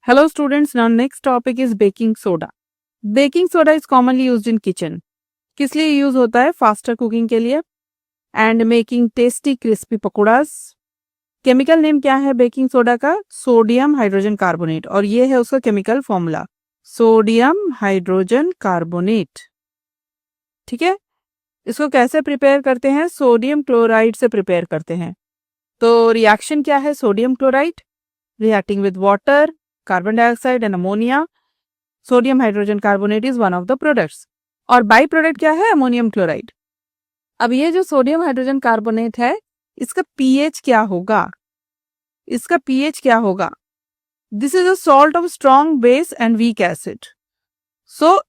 Hello students, now next topic is baking soda. Baking soda is commonly used in kitchen. किस लिए use होता है? Faster cooking के लिए and making tasty crispy pakoras. Chemical name क्या है बेकिंग सोडा का? सोडियम हाइड्रोजन कार्बोनेट, और ये है उसका chemical formula, sodium hydrogen carbonate. ठीक है, इसको कैसे प्रिपेयर करते हैं? सोडियम क्लोराइड से प्रिपेयर करते हैं. तो रिएक्शन क्या है? Sodium chloride reacting with water, carbon dioxide and ammonia. Sodium hydrogen carbonate is one of the products. और बाई प्रोडक्ट क्या है? Ammonium chloride. अब ये जो सोडियम हाइड्रोजन कार्बोनेट है, इसका पीएच क्या होगा? इसका पीएच क्या होगा? This is a salt of strong base and weak acid, so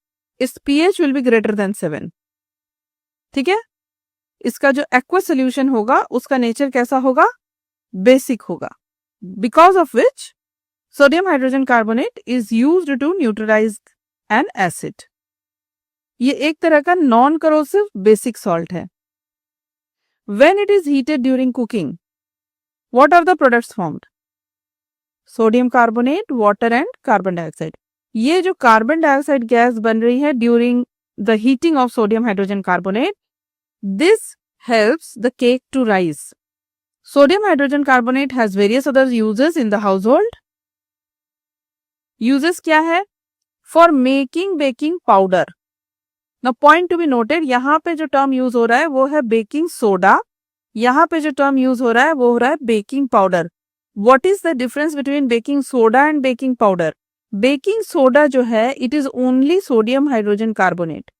इस pH will be greater than 7. ठीक है, इसका जो एक्वस सोल्यूशन होगा उसका नेचर कैसा होगा? बेसिक होगा, because of which sodium hydrogen carbonate is used to neutralize an acid. ये एक तरह का नॉन करोसिव बेसिक सॉल्ट है. When it is heated during cooking, what are the products formed? Sodium carbonate, water and carbon dioxide. ये जो carbon dioxide gas बन रही है during the heating of sodium hydrogen carbonate, this helps the cake to rise. Sodium hydrogen carbonate has various other uses in the household. Uses क्या है? For making baking powder. Now point to be noted, यहाँ पे जो term use हो रहा है वो है बेकिंग सोडा, यहाँ पे जो टर्म यूज हो रहा है वो हो रहा है baking powder. What is the difference between baking soda and baking powder? Baking soda जो है it is only sodium hydrogen carbonate,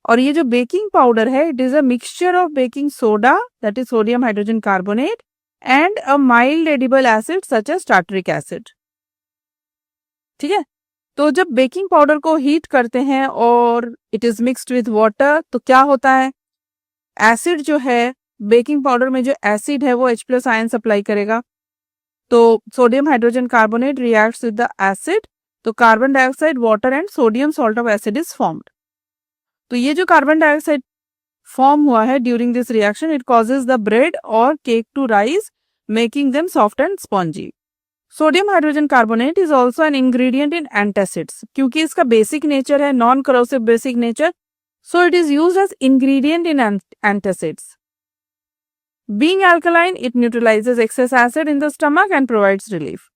और ये जो बेकिंग पाउडर है it is a mixture of baking soda, that is sodium hydrogen carbonate, and a mild edible acid such as tartaric acid. ठीक है, तो जब बेकिंग पाउडर को heat करते हैं और it is mixed with water, तो क्या होता है? एसिड जो है, बेकिंग पाउडर में जो एसिड है वो H+ आयन सप्लाई करेगा. तो sodium hydrogen carbonate reacts with the acid, तो carbon dioxide, water and sodium salt of acid is formed. तो ये जो कार्बन डाइऑक्साइड फॉर्म हुआ है during this reaction, it causes the bread और cake to rise, making them soft and spongy. Sodium hydrogen carbonate is also an ingredient in antacids. क्योंकि इसका basic nature है non corrosive basic nature, so it is used as ingredient in antacids. Being alkaline, it neutralises excess acid in the stomach and provides relief.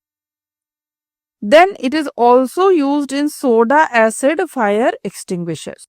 Then it is also used in soda acid fire extinguishers.